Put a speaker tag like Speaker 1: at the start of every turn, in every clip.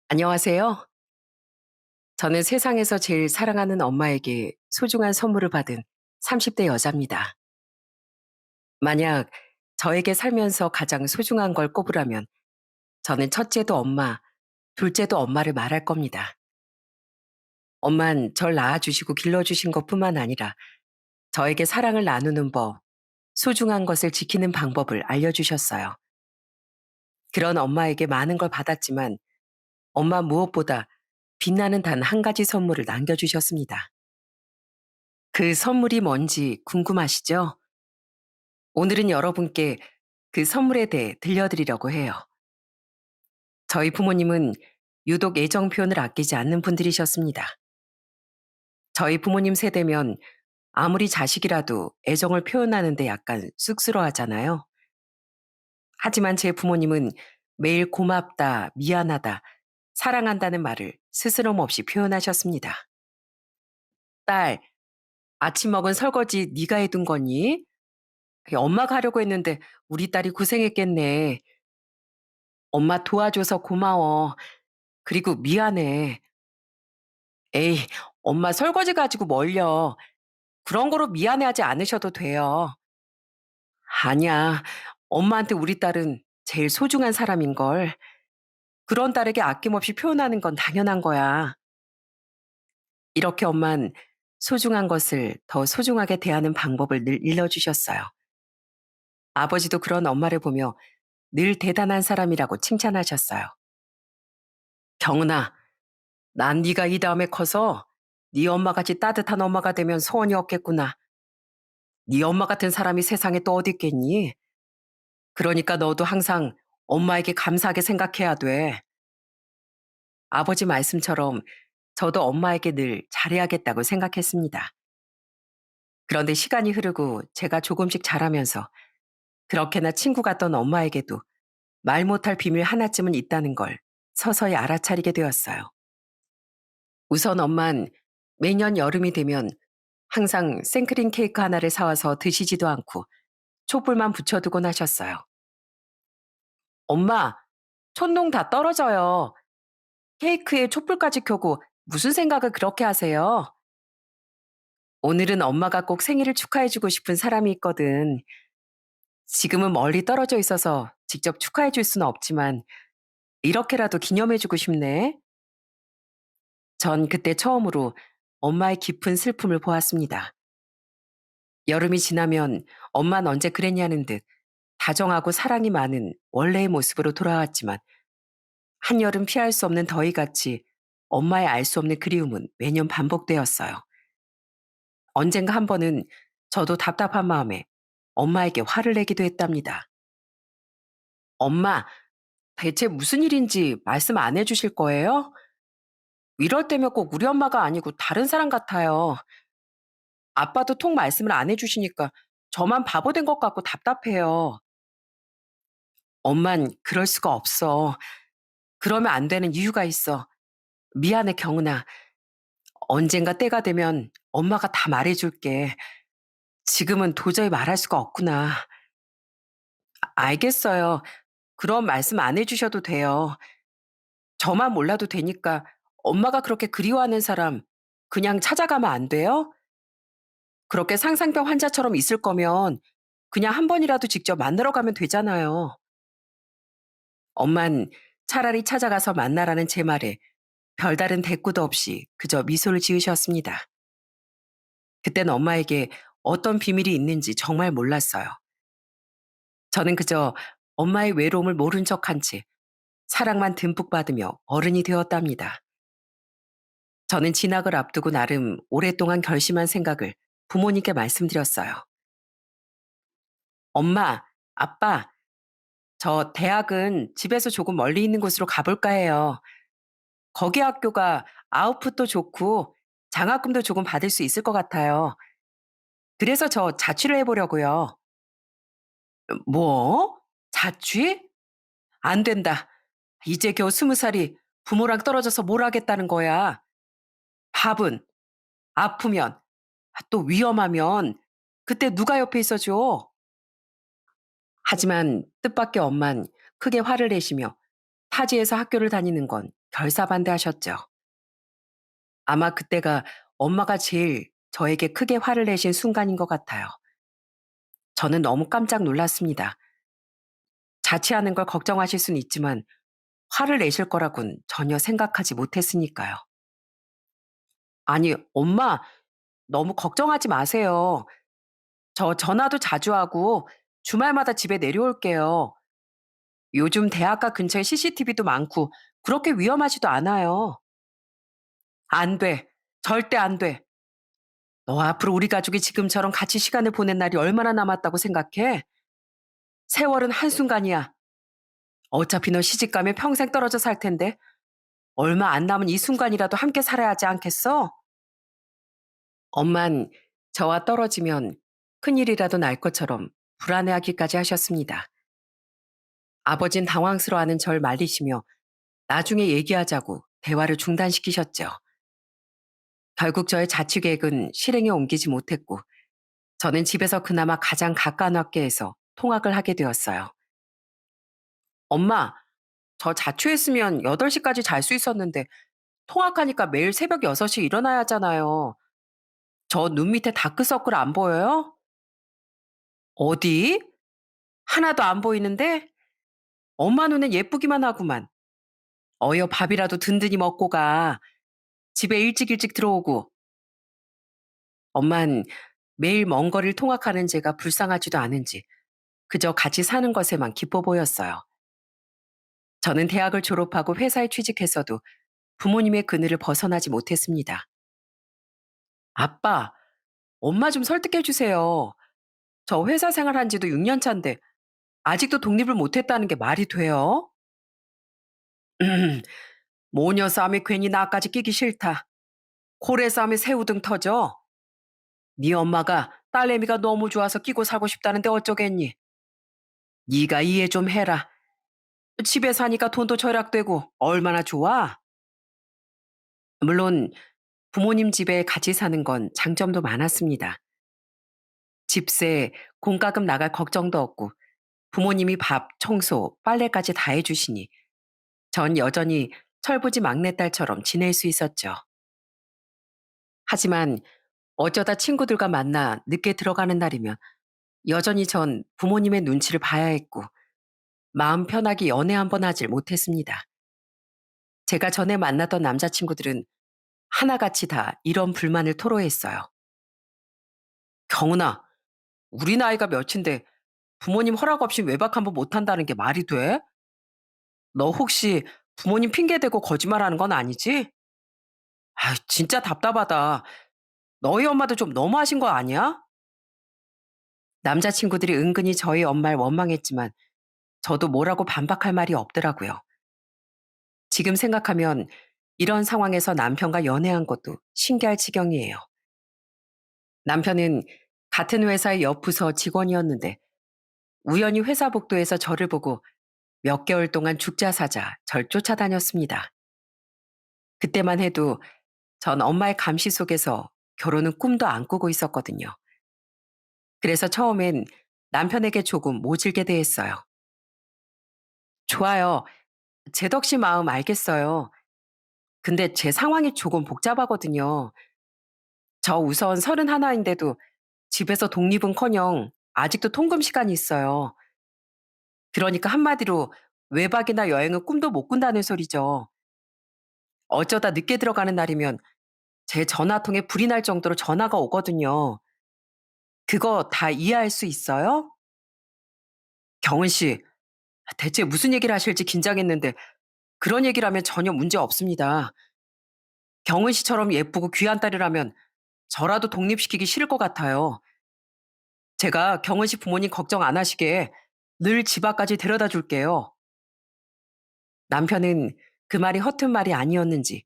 Speaker 1: 안녕하세요. 저는 세상에서 제일 사랑하는 엄마에게 소중한 선물을 받은 30대 여자입니다. 만약 저에게 살면서 가장 소중한 걸 꼽으라면 저는 첫째도 엄마, 둘째도 엄마를 말할 겁니다. 엄만 절 낳아주시고 길러주신 것뿐만 아니라 저에게 사랑을 나누는 법, 소중한 것을 지키는 방법을 알려주셨어요. 그런 엄마에게 많은 걸 받았지만 엄마 무엇보다 빛나는 단 한 가지 선물을 남겨주셨습니다. 그 선물이 뭔지 궁금하시죠? 오늘은 여러분께 그 선물에 대해 들려드리려고 해요. 저희 부모님은 유독 애정 표현을 아끼지 않는 분들이셨습니다. 저희 부모님 세대면 아무리 자식이라도 애정을 표현하는데 약간 쑥스러워 하잖아요. 하지만 제 부모님은 매일 고맙다, 미안하다, 사랑한다는 말을 스스럼 없이 표현하셨습니다. 딸, 아침 먹은 설거지 네가 해둔 거니? 엄마가 하려고 했는데 우리 딸이 고생했겠네. 엄마 도와줘서 고마워. 그리고 미안해. 에이, 엄마 설거지 가지고 뭘요. 그런 거로 미안해하지 않으셔도 돼요. 아니야. 엄마한테 우리 딸은 제일 소중한 사람인걸. 그런 딸에게 아낌없이 표현하는 건 당연한 거야. 이렇게 엄만 소중한 것을 더 소중하게 대하는 방법을 늘 일러주셨어요. 아버지도 그런 엄마를 보며 늘 대단한 사람이라고 칭찬하셨어요. 경은아, 난 네가 이 다음에 커서 네 엄마같이 따뜻한 엄마가 되면 소원이 없겠구나. 네 엄마 같은 사람이 세상에 또 어디 있겠니? 그러니까 너도 항상 엄마에게 감사하게 생각해야 돼. 아버지 말씀처럼 저도 엄마에게 늘 잘해야겠다고 생각했습니다. 그런데 시간이 흐르고 제가 조금씩 자라면서 그렇게나 친구 같던 엄마에게도 말 못할 비밀 하나쯤은 있다는 걸 서서히 알아차리게 되었어요. 우선 엄만 매년 여름이 되면 항상 생크림 케이크 하나를 사와서 드시지도 않고 촛불만 붙여두곤 하셨어요. 엄마, 촛농 다 떨어져요. 케이크에 촛불까지 켜고 무슨 생각을 그렇게 하세요? 오늘은 엄마가 꼭 생일을 축하해주고 싶은 사람이 있거든. 지금은 멀리 떨어져 있어서 직접 축하해줄 수는 없지만 이렇게라도 기념해주고 싶네. 전 그때 처음으로 엄마의 깊은 슬픔을 보았습니다. 여름이 지나면 엄만 언제 그랬냐는 듯 다정하고 사랑이 많은 원래의 모습으로 돌아왔지만 한여름 피할 수 없는 더위같이 엄마의 알 수 없는 그리움은 매년 반복되었어요. 언젠가 한 번은 저도 답답한 마음에 엄마에게 화를 내기도 했답니다. 엄마, 대체 무슨 일인지 말씀 안 해주실 거예요? 이럴 때면 꼭 우리 엄마가 아니고 다른 사람 같아요. 아빠도 통 말씀을 안 해주시니까 저만 바보 된 것 같고 답답해요. 엄만 그럴 수가 없어. 그러면 안 되는 이유가 있어. 미안해, 경은아. 언젠가 때가 되면 엄마가 다 말해줄게. 지금은 도저히 말할 수가 없구나. 알겠어요. 그럼 말씀 안 해주셔도 돼요. 저만 몰라도 되니까 엄마가 그렇게 그리워하는 사람 그냥 찾아가면 안 돼요? 그렇게 상상병 환자처럼 있을 거면 그냥 한 번이라도 직접 만나러 가면 되잖아요. 엄만 차라리 찾아가서 만나라는 제 말에 별다른 대꾸도 없이 그저 미소를 지으셨습니다. 그땐 엄마에게 어떤 비밀이 있는지 정말 몰랐어요. 저는 그저 엄마의 외로움을 모른 척한 채 사랑만 듬뿍 받으며 어른이 되었답니다. 저는 진학을 앞두고 나름 오랫동안 결심한 생각을 부모님께 말씀드렸어요. 엄마, 아빠, 저 대학은 집에서 조금 멀리 있는 곳으로 가볼까 해요. 거기 학교가 아웃풋도 좋고 장학금도 조금 받을 수 있을 것 같아요. 그래서 저 자취를 해보려고요. 뭐? 자취? 안 된다. 이제 겨우 20살이 부모랑 떨어져서 뭘 하겠다는 거야. 밥은? 아프면? 또 위험하면? 그때 누가 옆에 있어줘? 하지만 뜻밖의 엄만 크게 화를 내시며 타지에서 학교를 다니는 건 결사반대하셨죠. 아마 그때가 엄마가 제일 저에게 크게 화를 내신 순간인 것 같아요. 저는 너무 깜짝 놀랐습니다. 자취하는 걸 걱정하실 수는 있지만 화를 내실 거라곤 전혀 생각하지 못했으니까요. 아니, 엄마, 너무 걱정하지 마세요. 저 전화도 자주 하고 주말마다 집에 내려올게요. 요즘 대학가 근처에 CCTV도 많고 그렇게 위험하지도 않아요. 안 돼. 절대 안 돼. 너 앞으로 우리 가족이 지금처럼 같이 시간을 보낸 날이 얼마나 남았다고 생각해? 세월은 한순간이야. 어차피 너 시집 가면 평생 떨어져 살 텐데 얼마 안 남은 이 순간이라도 함께 살아야 하지 않겠어? 엄만 저와 떨어지면 큰일이라도 날 것처럼 불안해하기까지 하셨습니다. 아버진 당황스러워하는 절 말리시며 나중에 얘기하자고 대화를 중단시키셨죠. 결국 저의 자취 계획은 실행에 옮기지 못했고 저는 집에서 그나마 가장 가까운 학교에서 통학을 하게 되었어요. 엄마, 저 자취했으면 8시까지 잘 수 있었는데 통학하니까 매일 새벽 6시 일어나야 하잖아요. 저 눈 밑에 다크서클 안 보여요? 어디? 하나도 안 보이는데? 엄마 눈엔 예쁘기만 하구만. 어여 밥이라도 든든히 먹고 가. 집에 일찍 일찍 들어오고. 엄만 매일 먼 거리를 통학하는 제가 불쌍하지도 않은지 그저 같이 사는 것에만 기뻐 보였어요. 저는 대학을 졸업하고 회사에 취직했어도 부모님의 그늘을 벗어나지 못했습니다. 아빠, 엄마 좀 설득해 주세요. 저 회사 생활한 지도 6년 차인데 아직도 독립을 못했다는 게 말이 돼요? 모녀 싸움에 괜히 나까지 끼기 싫다. 고래 싸움에 새우등 터져. 네 엄마가 딸내미가 너무 좋아서 끼고 살고 싶다는데 어쩌겠니? 네가 이해 좀 해라. 집에 사니까 돈도 절약되고 얼마나 좋아? 물론 부모님 집에 같이 사는 건 장점도 많았습니다. 집세, 공과금 나갈 걱정도 없고 부모님이 밥, 청소, 빨래까지 다 해주시니 전 여전히 철부지 막내딸처럼 지낼 수 있었죠. 하지만 어쩌다 친구들과 만나 늦게 들어가는 날이면 여전히 전 부모님의 눈치를 봐야 했고 마음 편하게 연애 한 번 하질 못했습니다. 제가 전에 만났던 남자친구들은 하나같이 다 이런 불만을 토로했어요. 경은아, 우리 나이가 몇인데 부모님 허락 없이 외박 한 번 못한다는 게 말이 돼? 너 혹시 부모님 핑계대고 거짓말하는 건 아니지? 아, 진짜 답답하다. 너희 엄마도 좀 너무하신 거 아니야? 남자친구들이 은근히 저희 엄마를 원망했지만 저도 뭐라고 반박할 말이 없더라고요. 지금 생각하면 이런 상황에서 남편과 연애한 것도 신기할 지경이에요. 남편은 같은 회사의 옆 부서 직원이었는데 우연히 회사 복도에서 저를 보고 몇 개월 동안 죽자사자 절 쫓아다녔습니다. 그때만 해도 전 엄마의 감시 속에서 결혼은 꿈도 안 꾸고 있었거든요. 그래서 처음엔 남편에게 조금 모질게 대했어요. 좋아요. 제 덕씨 마음 알겠어요. 근데 제 상황이 조금 복잡하거든요. 저 우선 31인데도 집에서 독립은커녕 아직도 통금 시간이 있어요. 그러니까 한마디로 외박이나 여행은 꿈도 못 꾼다는 소리죠. 어쩌다 늦게 들어가는 날이면 제 전화통에 불이 날 정도로 전화가 오거든요. 그거 다 이해할 수 있어요? 경은 씨, 대체 무슨 얘기를 하실지 긴장했는데 그런 얘기라면 전혀 문제 없습니다. 경은 씨처럼 예쁘고 귀한 딸이라면 저라도 독립시키기 싫을 것 같아요. 제가 경은 씨 부모님 걱정 안 하시게 늘 집 앞까지 데려다 줄게요. 남편은 그 말이 허튼 말이 아니었는지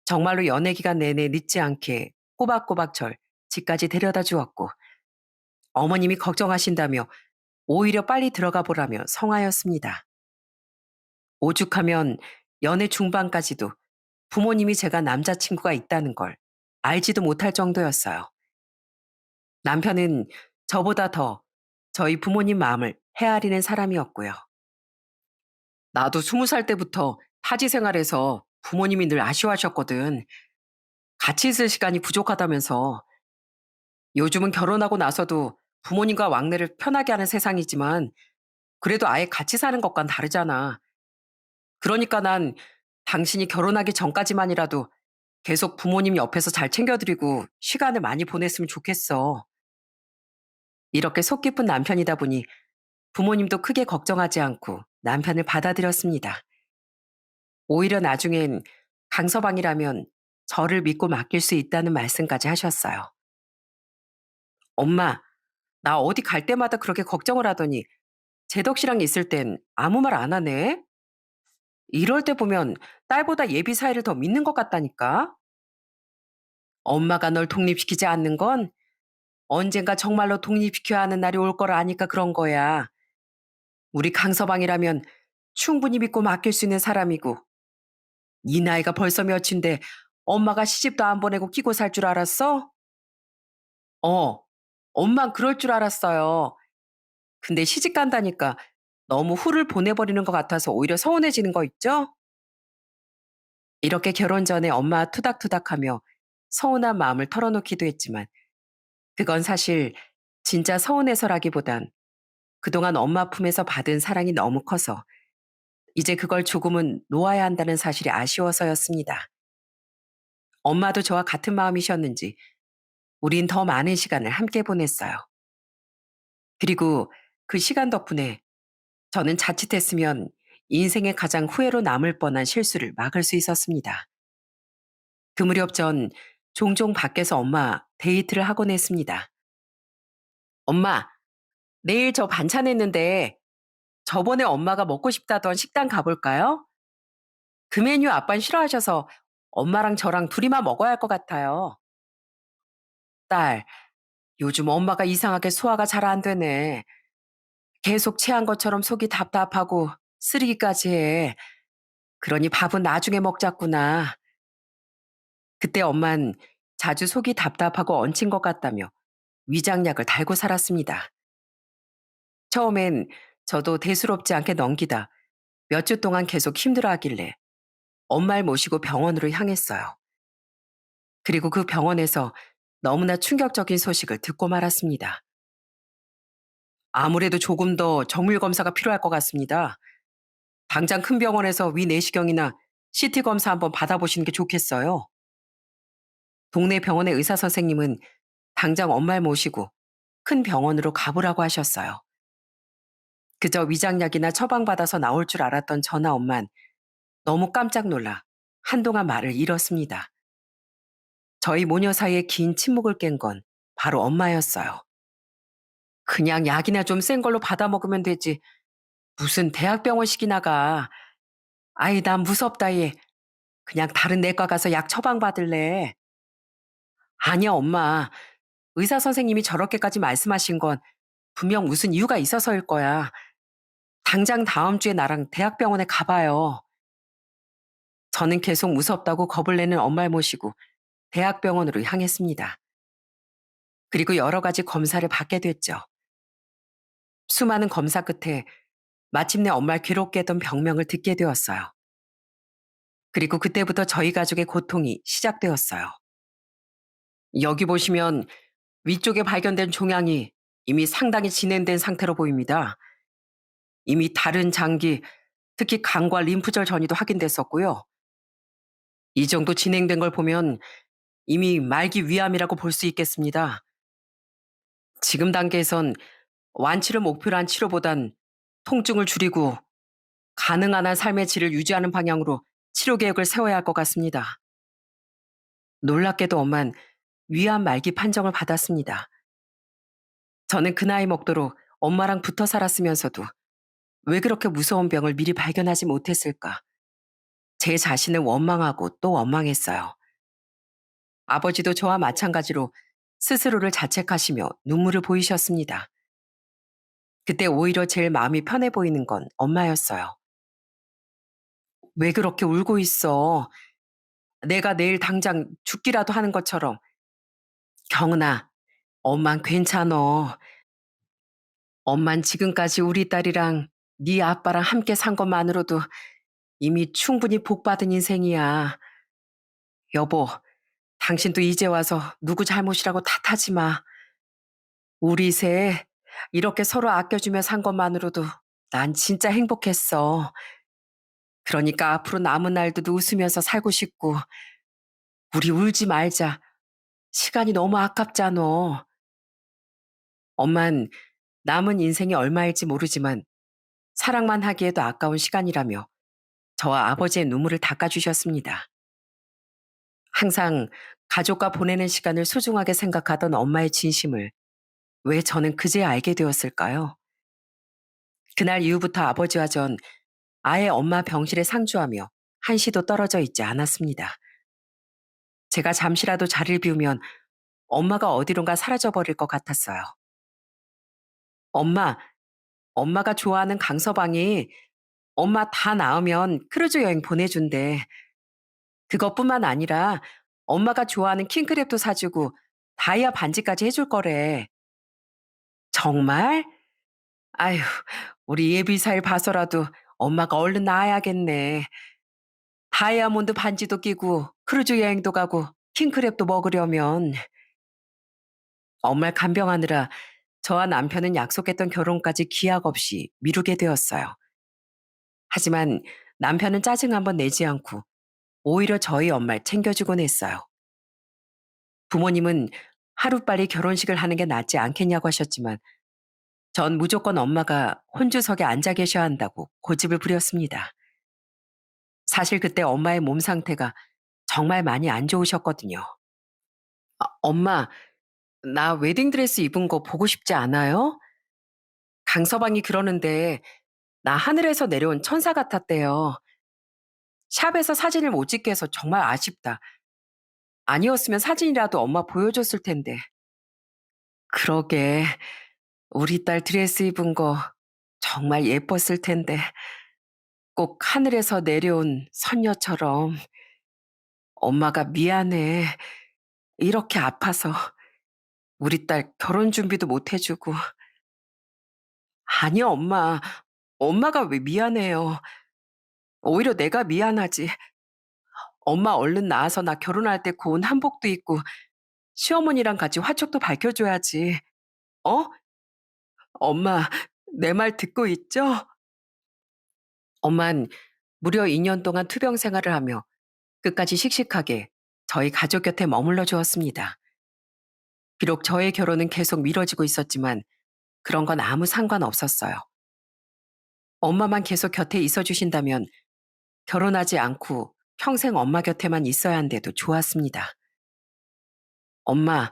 Speaker 1: 정말로 연애 기간 내내 늦지 않게 꼬박꼬박 절 집까지 데려다 주었고 어머님이 걱정하신다며 오히려 빨리 들어가 보라며 성하였습니다. 오죽하면 연애 중반까지도 부모님이 제가 남자친구가 있다는 걸 알지도 못할 정도였어요. 남편은 저보다 더 저희 부모님 마음을 헤아리는 사람이었고요. 나도 20살 때부터 타지 생활에서 부모님이 늘 아쉬워하셨거든. 같이 있을 시간이 부족하다면서. 요즘은 결혼하고 나서도 부모님과 왕래를 편하게 하는 세상이지만 그래도 아예 같이 사는 것과는 다르잖아. 그러니까 난 당신이 결혼하기 전까지만이라도 계속 부모님 옆에서 잘 챙겨드리고 시간을 많이 보냈으면 좋겠어. 이렇게 속 깊은 남편이다 보니 부모님도 크게 걱정하지 않고 남편을 받아들였습니다. 오히려 나중엔 강서방이라면 저를 믿고 맡길 수 있다는 말씀까지 하셨어요. 엄마, 나 어디 갈 때마다 그렇게 걱정을 하더니 재덕 씨랑 있을 땐 아무 말 안 하네? 이럴 때 보면 딸보다 예비 사이를 더 믿는 것 같다니까? 엄마가 널 독립시키지 않는 건 언젠가 정말로 독립시켜야 하는 날이 올 거라 아니까 그런 거야. 우리 강서방이라면 충분히 믿고 맡길 수 있는 사람이고, 네 나이가 벌써 몇인데 엄마가 시집도 안 보내고 끼고 살 줄 알았어? 어, 엄만 그럴 줄 알았어요. 근데 시집 간다니까 너무 후를 보내버리는 것 같아서 오히려 서운해지는 거 있죠? 이렇게 결혼 전에 엄마 투닥투닥하며 서운한 마음을 털어놓기도 했지만 그건 사실 진짜 서운해서라기보단 그동안 엄마 품에서 받은 사랑이 너무 커서 이제 그걸 조금은 놓아야 한다는 사실이 아쉬워서였습니다. 엄마도 저와 같은 마음이셨는지 우린 더 많은 시간을 함께 보냈어요. 그리고 그 시간 덕분에 저는 자칫했으면 인생의 가장 후회로 남을 뻔한 실수를 막을 수 있었습니다. 그 무렵 전 종종 밖에서 엄마 데이트를 하곤 했습니다. 엄마, 내일 저 반찬 했는데 저번에 엄마가 먹고 싶다던 식당 가볼까요? 그 메뉴 아빤 싫어하셔서 엄마랑 저랑 둘이만 먹어야 할 것 같아요. 딸, 요즘 엄마가 이상하게 소화가 잘 안 되네. 계속 체한 것처럼 속이 답답하고 쓰리기까지 해. 그러니 밥은 나중에 먹자꾸나. 그때 엄만 자주 속이 답답하고 얹힌 것 같다며 위장약을 달고 살았습니다. 처음엔 저도 대수롭지 않게 넘기다 몇 주 동안 계속 힘들어 하길래 엄마를 모시고 병원으로 향했어요. 그리고 그 병원에서 너무나 충격적인 소식을 듣고 말았습니다. 아무래도 조금 더 정밀 검사가 필요할 것 같습니다. 당장 큰 병원에서 위 내시경이나 CT 검사 한번 받아보시는 게 좋겠어요. 동네 병원의 의사 선생님은 당장 엄마를 모시고 큰 병원으로 가보라고 하셨어요. 그저 위장약이나 처방받아서 나올 줄 알았던 저나 엄만 너무 깜짝 놀라 한동안 말을 잃었습니다. 저희 모녀 사이의 긴 침묵을 깬 건 바로 엄마였어요. 그냥 약이나 좀 센 걸로 받아 먹으면 되지. 무슨 대학병원식이나 가. 아이, 난 무섭다 얘. 그냥 다른 내과 가서 약 처방 받을래. 아니야, 엄마. 의사 선생님이 저렇게까지 말씀하신 건 분명 무슨 이유가 있어서일 거야. 당장 다음 주에 나랑 대학병원에 가봐요. 저는 계속 무섭다고 겁을 내는 엄마를 모시고 대학병원으로 향했습니다. 그리고 여러 가지 검사를 받게 됐죠. 수많은 검사 끝에 마침내 엄마를 괴롭게 했던 병명을 듣게 되었어요. 그리고 그때부터 저희 가족의 고통이 시작되었어요. 여기 보시면 위쪽에 발견된 종양이 이미 상당히 진행된 상태로 보입니다. 이미 다른 장기, 특히 간과 림프절 전이도 확인됐었고요. 이 정도 진행된 걸 보면 이미 말기 위암이라고 볼 수 있겠습니다. 지금 단계에선 완치를 목표로 한 치료보단 통증을 줄이고 가능한 한 삶의 질을 유지하는 방향으로 치료 계획을 세워야 할 것 같습니다. 놀랍게도 엄만 위암 말기 판정을 받았습니다. 저는 그 나이 먹도록 엄마랑 붙어 살았으면서도 왜 그렇게 무서운 병을 미리 발견하지 못했을까? 제 자신을 원망하고 또 원망했어요. 아버지도 저와 마찬가지로 스스로를 자책하시며 눈물을 보이셨습니다. 그때 오히려 제일 마음이 편해 보이는 건 엄마였어요. 왜 그렇게 울고 있어? 내가 내일 당장 죽기라도 하는 것처럼. 경은아, 엄만 괜찮어. 엄만 지금까지 우리 딸이랑 네 아빠랑 함께 산 것만으로도 이미 충분히 복 받은 인생이야. 여보, 당신도 이제 와서 누구 잘못이라고 탓하지 마. 우리 셋 이렇게 서로 아껴주며 산 것만으로도 난 진짜 행복했어. 그러니까 앞으로 남은 날도 웃으면서 살고 싶고, 우리 울지 말자. 시간이 너무 아깝잖아. 엄만 남은 인생이 얼마일지 모르지만 사랑만 하기에도 아까운 시간이라며 저와 아버지의 눈물을 닦아주셨습니다. 항상 가족과 보내는 시간을 소중하게 생각하던 엄마의 진심을 왜 저는 그제야 알게 되었을까요? 그날 이후부터 아버지와 전 아예 엄마 병실에 상주하며 한시도 떨어져 있지 않았습니다. 제가 잠시라도 자리를 비우면 엄마가 어디론가 사라져버릴 것 같았어요. 엄마, 엄마가 좋아하는 강서방이 엄마 다 나으면 크루즈 여행 보내준대. 그것뿐만 아니라 엄마가 좋아하는 킹크랩도 사주고 다이아 반지까지 해줄 거래. 정말? 아휴, 우리 예비사일 봐서라도 엄마가 얼른 나아야겠네. 다이아몬드 반지도 끼고 크루즈 여행도 가고 킹크랩도 먹으려면 엄마를 간병하느라 저와 남편은 약속했던 결혼까지 기약 없이 미루게 되었어요. 하지만 남편은 짜증 한번 내지 않고 오히려 저희 엄마를 챙겨주곤 했어요. 부모님은 하루빨리 결혼식을 하는 게 낫지 않겠냐고 하셨지만 전 무조건 엄마가 혼주석에 앉아 계셔야 한다고 고집을 부렸습니다. 사실 그때 엄마의 몸 상태가 정말 많이 안 좋으셨거든요. 엄마, 나 웨딩드레스 입은 거 보고 싶지 않아요? 강서방이 그러는데 나 하늘에서 내려온 천사 같았대요. 샵에서 사진을 못 찍게 해서 정말 아쉽다. 아니었으면 사진이라도 엄마 보여줬을 텐데. 그러게, 우리 딸 드레스 입은 거 정말 예뻤을 텐데. 꼭 하늘에서 내려온 선녀처럼. 엄마가 미안해. 이렇게 아파서 우리 딸 결혼 준비도 못 해주고. 아니요, 엄마. 엄마가 왜 미안해요. 오히려 내가 미안하지. 엄마 얼른 나와서 나 결혼할 때 고운 한복도 입고 시어머니랑 같이 화촉도 밝혀줘야지. 어? 엄마, 내 말 듣고 있죠? 엄만 무려 2년 동안 투병 생활을 하며 끝까지 씩씩하게 저희 가족 곁에 머물러 주었습니다. 비록 저의 결혼은 계속 미뤄지고 있었지만 그런 건 아무 상관없었어요. 엄마만 계속 곁에 있어 주신다면 결혼하지 않고 평생 엄마 곁에만 있어야 한데도 좋았습니다. 엄마,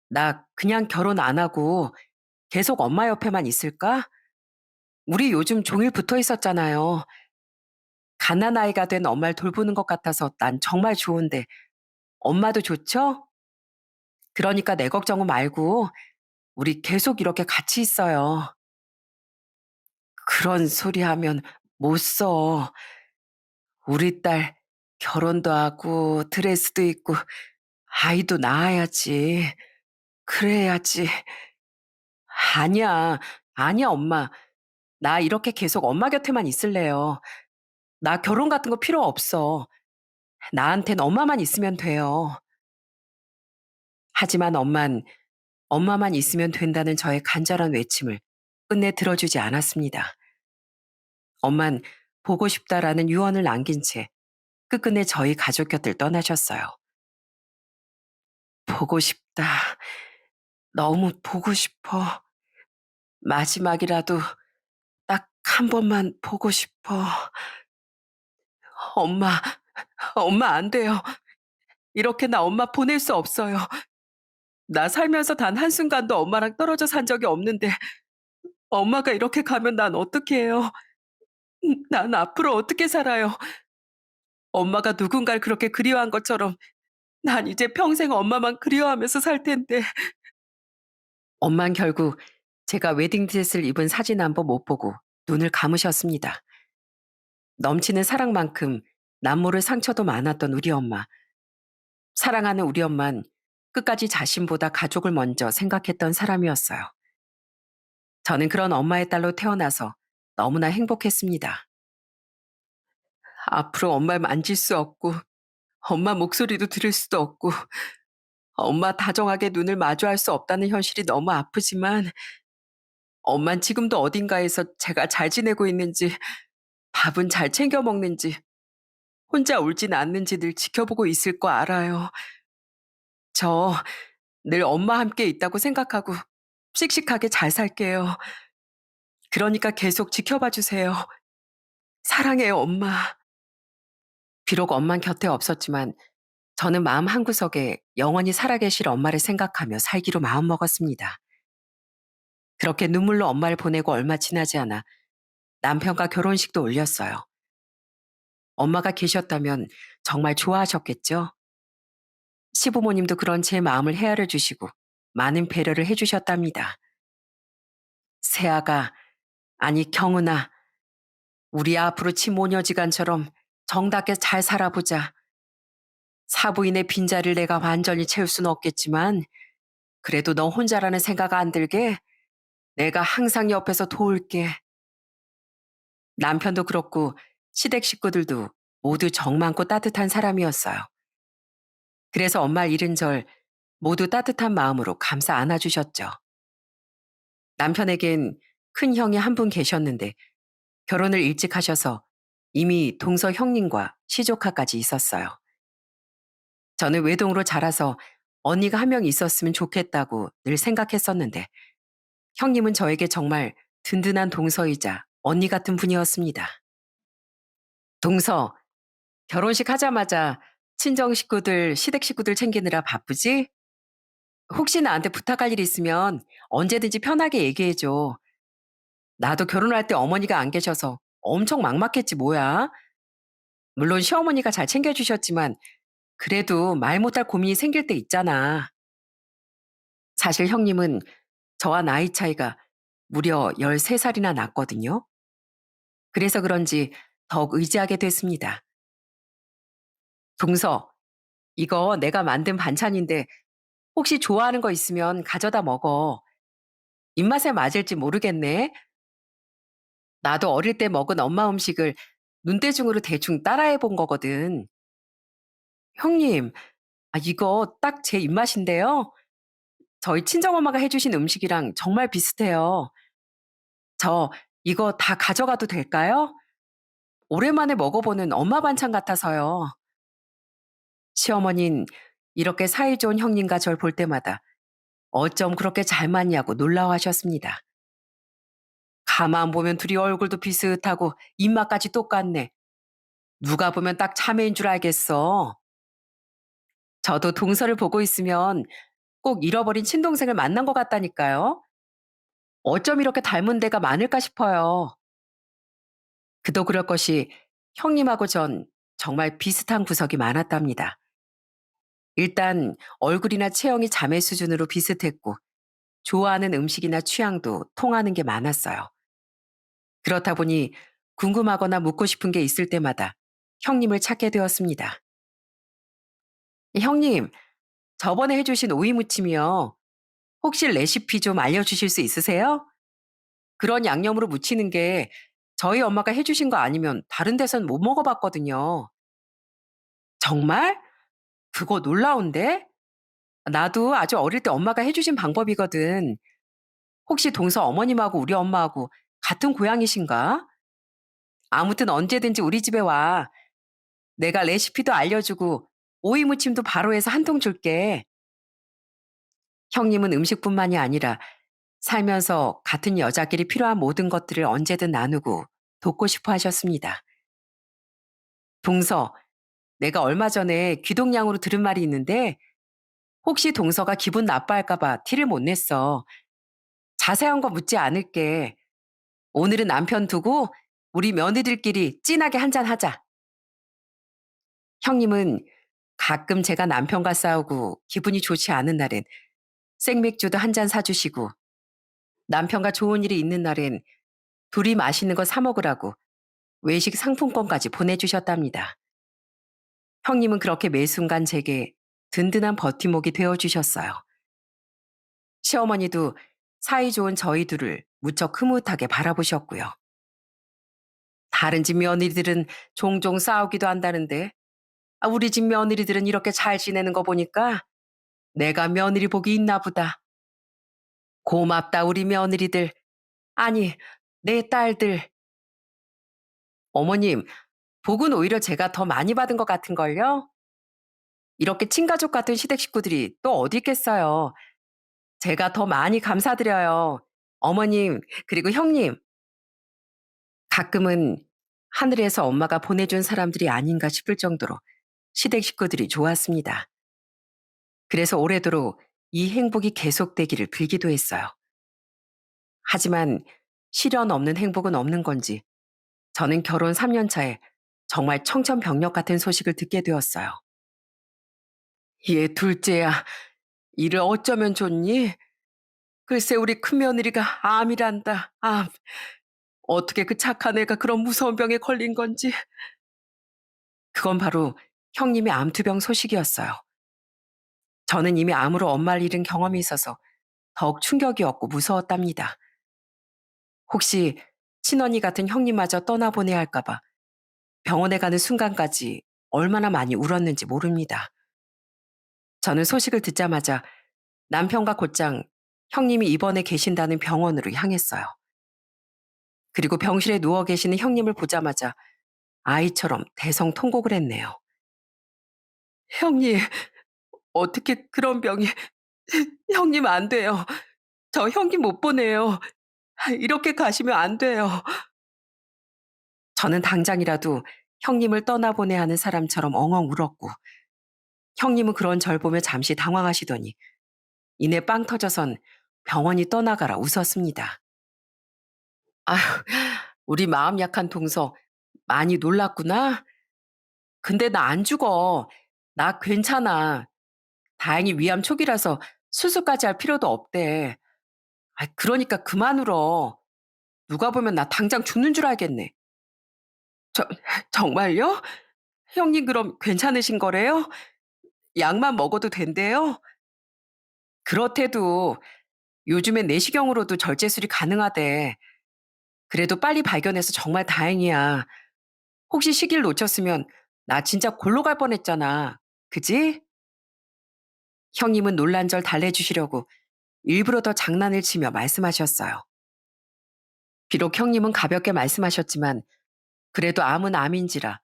Speaker 1: 나 그냥 결혼 안 하고 계속 엄마 옆에만 있을까? 우리 요즘 종일 붙어 있었잖아요. 갓난아이가 된 엄마를 돌보는 것 같아서 난 정말 좋은데 엄마도 좋죠? 그러니까 내 걱정은 말고 우리 계속 이렇게 같이 있어요. 그런 소리 하면 못 써. 우리 딸 결혼도 하고 드레스도 입고 아이도 낳아야지. 그래야지. 아니야. 아니야, 엄마. 나 이렇게 계속 엄마 곁에만 있을래요. 나 결혼 같은 거 필요 없어. 나한텐 엄마만 있으면 돼요. 하지만 엄마만 있으면 된다는 저의 간절한 외침을 끝내 들어주지 않았습니다. 엄만 보고 싶다라는 유언을 남긴 채 끝끝내 저희 가족 곁을 떠나셨어요. 보고 싶다. 너무 보고 싶어. 마지막이라도 딱 한 번만 보고 싶어. 엄마, 엄마 안 돼요. 이렇게 나 엄마 보낼 수 없어요. 나 살면서 단 한순간도 엄마랑 떨어져 산 적이 없는데 엄마가 이렇게 가면 난 어떻게 해요? 난 앞으로 어떻게 살아요? 엄마가 누군가를 그렇게 그리워한 것처럼 난 이제 평생 엄마만 그리워하면서 살 텐데. 엄만 결국 제가 웨딩드레스를 입은 사진 한 번 못 보고 눈을 감으셨습니다. 넘치는 사랑만큼 남모를 상처도 많았던 우리 엄마. 사랑하는 우리 엄만 끝까지 자신보다 가족을 먼저 생각했던 사람이었어요. 저는 그런 엄마의 딸로 태어나서 너무나 행복했습니다. 앞으로 엄마를 만질 수 없고, 엄마 목소리도 들을 수도 없고, 엄마 다정하게 눈을 마주할 수 없다는 현실이 너무 아프지만, 엄만 지금도 어딘가에서 제가 잘 지내고 있는지, 밥은 잘 챙겨 먹는지, 혼자 울진 않는지 늘 지켜보고 있을 거 알아요. 저 늘 엄마 함께 있다고 생각하고 씩씩하게 잘 살게요. 그러니까 계속 지켜봐 주세요. 사랑해요, 엄마. 비록 엄만 곁에 없었지만 저는 마음 한구석에 영원히 살아계실 엄마를 생각하며 살기로 마음먹었습니다. 그렇게 눈물로 엄마를 보내고 얼마 지나지 않아 남편과 결혼식도 올렸어요. 엄마가 계셨다면 정말 좋아하셨겠죠? 시부모님도 그런 제 마음을 헤아려 주시고 많은 배려를 해주셨답니다. 세아가, 아니 경은아, 우리 앞으로 치모녀지간처럼 정답게 잘 살아보자. 사부인의 빈자리를 내가 완전히 채울 수는 없겠지만 그래도 너 혼자라는 생각 안 들게 내가 항상 옆에서 도울게. 남편도 그렇고 시댁 식구들도 모두 정 많고 따뜻한 사람이었어요. 그래서 엄마 이른절 모두 따뜻한 마음으로 감싸 안아주셨죠. 남편에겐 큰 형이 한 분 계셨는데 결혼을 일찍 하셔서 이미 동서 형님과 시조카까지 있었어요. 저는 외동으로 자라서 언니가 한 명 있었으면 좋겠다고 늘 생각했었는데 형님은 저에게 정말 든든한 동서이자 언니 같은 분이었습니다. 동서, 결혼식 하자마자 친정 식구들, 시댁 식구들 챙기느라 바쁘지? 혹시 나한테 부탁할 일 있으면 언제든지 편하게 얘기해줘. 나도 결혼할 때 어머니가 안 계셔서 엄청 막막했지 뭐야. 물론 시어머니가 잘 챙겨주셨지만 그래도 말 못할 고민이 생길 때 있잖아. 사실 형님은 저와 나이 차이가 무려 13살이나 났거든요. 그래서 그런지 더욱 의지하게 됐습니다. 동서, 이거 내가 만든 반찬인데 혹시 좋아하는 거 있으면 가져다 먹어. 입맛에 맞을지 모르겠네. 나도 어릴 때 먹은 엄마 음식을 눈대중으로 대충 따라해 본 거거든. 형님, 이거 딱 제 입맛인데요. 저희 친정엄마가 해주신 음식이랑 정말 비슷해요. 저 이거 다 가져가도 될까요? 오랜만에 먹어보는 엄마 반찬 같아서요. 시어머니는 이렇게 사이 좋은 형님과 절 볼 때마다 어쩜 그렇게 잘 맞냐고 놀라워하셨습니다. 가만 보면 둘이 얼굴도 비슷하고 입맛까지 똑같네. 누가 보면 딱 자매인 줄 알겠어. 저도 동서를 보고 있으면 꼭 잃어버린 친동생을 만난 것 같다니까요. 어쩜 이렇게 닮은 데가 많을까 싶어요. 그도 그럴 것이 형님하고 전 정말 비슷한 구석이 많았답니다. 일단 얼굴이나 체형이 자매 수준으로 비슷했고 좋아하는 음식이나 취향도 통하는 게 많았어요. 그렇다 보니 궁금하거나 묻고 싶은 게 있을 때마다 형님을 찾게 되었습니다. 형님, 저번에 해주신 오이 무침이요. 혹시 레시피 좀 알려주실 수 있으세요? 그런 양념으로 무치는 게 저희 엄마가 해주신 거 아니면 다른 데선 못 먹어봤거든요. 정말? 그거 놀라운데? 나도 아주 어릴 때 엄마가 해주신 방법이거든. 혹시 동서 어머님하고 우리 엄마하고 같은 고향이신가? 아무튼 언제든지 우리 집에 와. 내가 레시피도 알려주고 오이 무침도 바로 해서 한 통 줄게. 형님은 음식뿐만이 아니라 살면서 같은 여자끼리 필요한 모든 것들을 언제든 나누고 돕고 싶어 하셨습니다. 동서, 내가 얼마 전에 귀동냥으로 들은 말이 있는데 혹시 동서가 기분 나빠할까봐 티를 못 냈어. 자세한 거 묻지 않을게. 오늘은 남편 두고 우리 며느리들끼리 진하게 한잔 하자. 형님은 가끔 제가 남편과 싸우고 기분이 좋지 않은 날엔 생맥주도 한 잔 사주시고 남편과 좋은 일이 있는 날엔 둘이 맛있는 거 사 먹으라고 외식 상품권까지 보내주셨답니다. 형님은 그렇게 매 순간 제게 든든한 버팀목이 되어주셨어요. 시어머니도 사이 좋은 저희 둘을 무척 흐뭇하게 바라보셨고요. 다른 집 며느리들은 종종 싸우기도 한다는데, 우리 집 며느리들은 이렇게 잘 지내는 거 보니까 내가 며느리 복이 있나 보다. 고맙다, 우리 며느리들. 아니, 내 딸들. 어머님, 복은 오히려 제가 더 많이 받은 것 같은걸요? 이렇게 친가족 같은 시댁 식구들이 또 어디 있겠어요. 제가 더 많이 감사드려요. 어머님, 그리고 형님. 가끔은 하늘에서 엄마가 보내준 사람들이 아닌가 싶을 정도로 시댁 식구들이 좋았습니다. 그래서 오래도록 이 행복이 계속되기를 빌기도 했어요. 하지만 실현 없는 행복은 없는 건지 저는 결혼 3년 차에 정말 청천벽력 같은 소식을 듣게 되었어요. 얘 둘째야, 일을 어쩌면 좋니? 글쎄 우리 큰며느리가 암이란다. 암. 어떻게 그 착한 애가 그런 무서운 병에 걸린 건지. 그건 바로 형님의 암투병 소식이었어요. 저는 이미 암으로 엄마를 잃은 경험이 있어서 더욱 충격이었고 무서웠답니다. 혹시 친언니 같은 형님마저 떠나보내야 할까봐 병원에 가는 순간까지 얼마나 많이 울었는지 모릅니다. 저는 소식을 듣자마자 남편과 곧장 형님이 입원해 계신다는 병원으로 향했어요. 그리고 병실에 누워 계시는 형님을 보자마자 아이처럼 대성통곡을 했네요. 형님, 어떻게 그런 병이, 형님 안 돼요. 저 형님 못 보내요. 이렇게 가시면 안 돼요. 저는 당장이라도 형님을 떠나보내야 하는 사람처럼 엉엉 울었고, 형님은 그런 절 보며 잠시 당황하시더니 이내 빵 터져선 병원이 떠나가라 웃었습니다. 아휴, 우리 마음 약한 동서 많이 놀랐구나. 근데 나 안 죽어. 나 괜찮아. 다행히 위암 초기라서 수술까지 할 필요도 없대. 그러니까 그만 울어. 누가 보면 나 당장 죽는 줄 알겠네. 저, 정말요? 형님 그럼 괜찮으신 거래요? 약만 먹어도 된대요? 그렇대도 요즘엔 내시경으로도 절제술이 가능하대. 그래도 빨리 발견해서 정말 다행이야. 혹시 시기를 놓쳤으면 나 진짜 골로 갈 뻔했잖아. 그지? 형님은 놀란 절 달래주시려고 일부러 더 장난을 치며 말씀하셨어요. 비록 형님은 가볍게 말씀하셨지만 그래도 암은 암인지라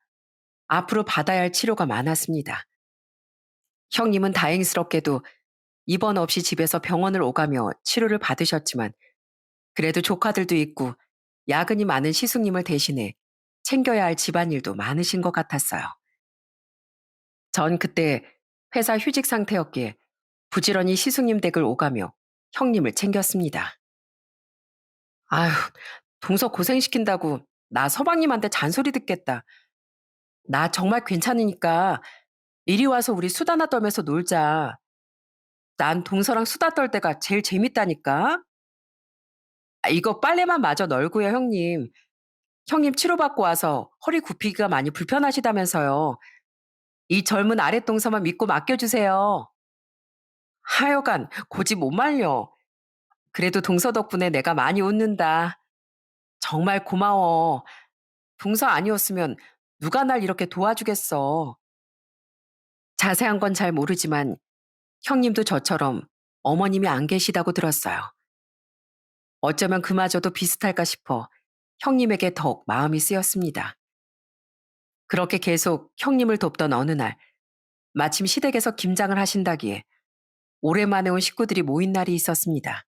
Speaker 1: 앞으로 받아야 할 치료가 많았습니다. 형님은 다행스럽게도 입원 없이 집에서 병원을 오가며 치료를 받으셨지만 그래도 조카들도 있고 야근이 많은 시숙님을 대신해 챙겨야 할 집안일도 많으신 것 같았어요. 전 그때 회사 휴직 상태였기에 부지런히 시숙님 댁을 오가며 형님을 챙겼습니다. 아휴, 동서 고생시킨다고 나 서방님한테 잔소리 듣겠다. 나 정말 괜찮으니까 이리 와서 우리 수다나 떨면서 놀자. 난 동서랑 수다 떨 때가 제일 재밌다니까. 이거 빨래만 마저 널고요, 형님. 형님 치료받고 와서 허리 굽히기가 많이 불편하시다면서요. 이 젊은 아랫동서만 믿고 맡겨주세요. 하여간 고집 못 말려. 그래도 동서 덕분에 내가 많이 웃는다. 정말 고마워. 동서 아니었으면 누가 날 이렇게 도와주겠어. 자세한 건 잘 모르지만 형님도 저처럼 어머님이 안 계시다고 들었어요. 어쩌면 그마저도 비슷할까 싶어 형님에게 더욱 마음이 쓰였습니다. 그렇게 계속 형님을 돕던 어느 날, 마침 시댁에서 김장을 하신다기에 오랜만에 온 식구들이 모인 날이 있었습니다.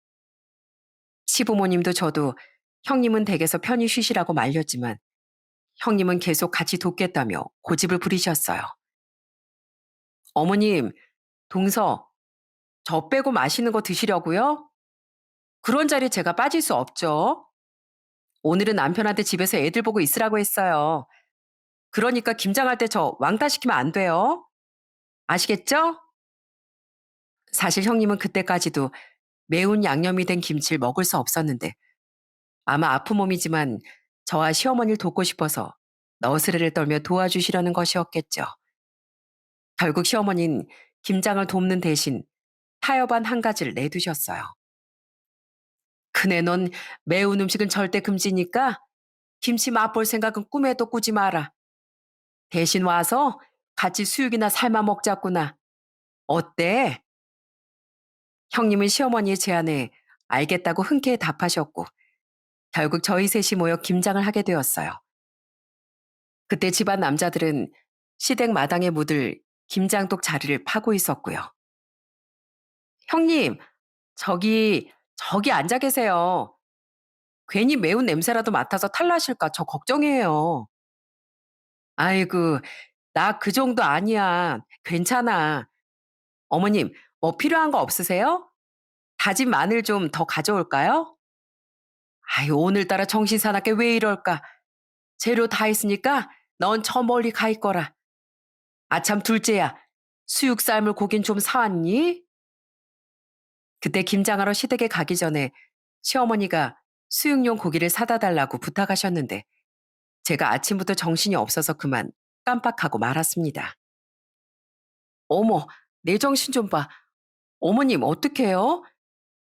Speaker 1: 시부모님도 저도 형님은 댁에서 편히 쉬시라고 말렸지만 형님은 계속 같이 돕겠다며 고집을 부리셨어요. 어머님, 동서, 저 빼고 맛있는 거 드시려고요? 그런 자리에 제가 빠질 수 없죠. 오늘은 남편한테 집에서 애들 보고 있으라고 했어요. 그러니까 김장할 때 저 왕따 시키면 안 돼요. 아시겠죠? 사실 형님은 그때까지도 매운 양념이 된 김치를 먹을 수 없었는데 아마 아픈 몸이지만 저와 시어머니를 돕고 싶어서 너스레를 떨며 도와주시려는 것이었겠죠. 결국 시어머니는 김장을 돕는 대신 타협안 한 가지를 내두셨어요. 그네 넌 매운 음식은 절대 금지니까 김치 맛볼 생각은 꿈에도 꾸지 마라. 대신 와서 같이 수육이나 삶아 먹자꾸나. 어때? 형님은 시어머니의 제안에 알겠다고 흔쾌히 답하셨고, 결국 저희 셋이 모여 김장을 하게 되었어요. 그때 집안 남자들은 시댁 마당에 묻을 김장독 자리를 파고 있었고요. 형님, 저기 앉아 계세요. 괜히 매운 냄새라도 맡아서 탈나실까 저 걱정이에요. 아이고, 나 그 정도 아니야. 괜찮아. 어머님, 뭐 필요한 거 없으세요? 다진 마늘 좀 더 가져올까요? 아유, 오늘따라 정신 사납게 왜 이럴까? 재료 다 있으니까 넌 저 멀리 가 있거라. 아참 둘째야, 수육 삶을 고긴 좀 사왔니? 그때 김장하러 시댁에 가기 전에 시어머니가 수육용 고기를 사다 달라고 부탁하셨는데 제가 아침부터 정신이 없어서 그만 깜빡하고 말았습니다. 어머, 내 정신 좀 봐. 어머님 어떡해요?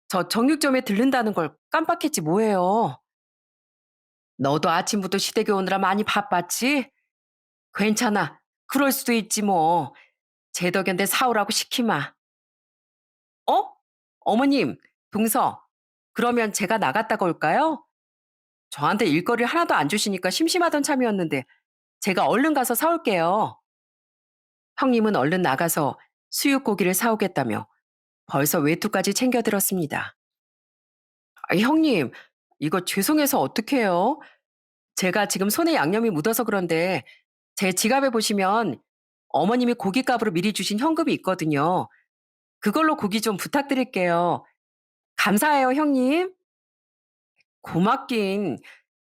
Speaker 1: 저 정육점에 들른다는 걸 깜빡했지 뭐예요. 너도 아침부터 시댁에 오느라 많이 바빴지? 괜찮아. 그럴 수도 있지 뭐. 제 덕인데 사오라고 시키마. 어? 어머님, 동서. 그러면 제가 나갔다가 올까요? 저한테 일거리를 하나도 안 주시니까 심심하던 참이었는데 제가 얼른 가서 사올게요. 형님은 얼른 나가서 수육고기를 사오겠다며 벌써 외투까지 챙겨 들었습니다. 아, 형님, 이거 죄송해서 어떡해요? 제가 지금 손에 양념이 묻어서 그런데 제 지갑에 보시면 어머님이 고깃값으로 미리 주신 현금이 있거든요. 그걸로 고기 좀 부탁드릴게요. 감사해요, 형님. 고맙긴.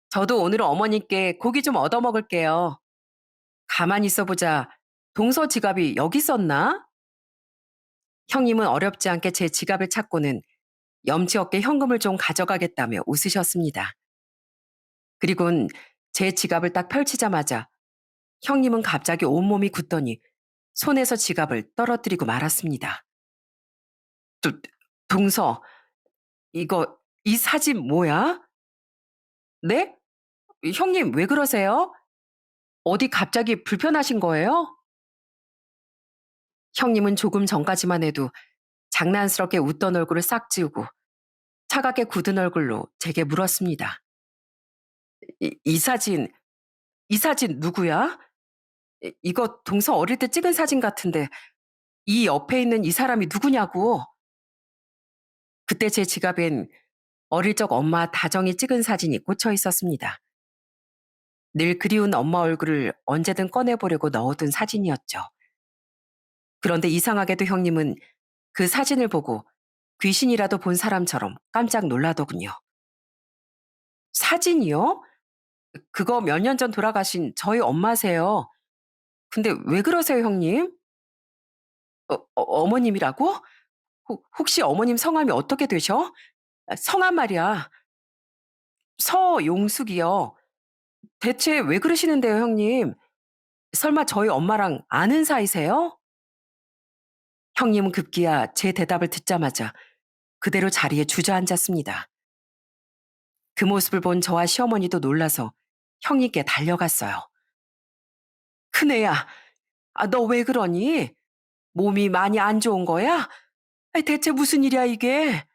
Speaker 1: 저도 오늘 어머님께 고기 좀 얻어 먹을게요. 가만히 있어 보자. 동서 지갑이 여기 있었나? 형님은 어렵지 않게 제 지갑을 찾고는 염치 없게 현금을 좀 가져가겠다며 웃으셨습니다. 그리곤 제 지갑을 딱 펼치자마자 형님은 갑자기 온몸이 굳더니 손에서 지갑을 떨어뜨리고 말았습니다. 도, 동서, 이 사진 뭐야? 네? 형님 왜 그러세요? 어디 갑자기 불편하신 거예요? 형님은 조금 전까지만 해도 장난스럽게 웃던 얼굴을 싹 지우고 차갑게 굳은 얼굴로 제게 물었습니다. 이 사진, 이 사진 누구야? 이거 동서 어릴 때 찍은 사진 같은데 이 옆에 있는 이 사람이 누구냐고. 그때 제 지갑엔 어릴 적 엄마 다정히 찍은 사진이 꽂혀 있었습니다. 늘 그리운 엄마 얼굴을 언제든 꺼내보려고 넣어둔 사진이었죠. 그런데 이상하게도 형님은 그 사진을 보고 귀신이라도 본 사람처럼 깜짝 놀라더군요. 사진이요? 그거 몇 년 전 돌아가신 저희 엄마세요. 근데 왜 그러세요, 형님? 어머님이라고? 혹시 어머님 성함이 어떻게 되셔? 아, 성함 말이야. 서용숙이요. 대체 왜 그러시는데요, 형님? 설마 저희 엄마랑 아는 사이세요? 형님은 급기야 제 대답을 듣자마자 그대로 자리에 주저앉았습니다. 그 모습을 본 저와 시어머니도 놀라서 형님께 달려갔어요. 큰애야, 아, 너 왜 그러니? 몸이 많이 안 좋은 거야? 아이, 대체 무슨 일이야, 이게?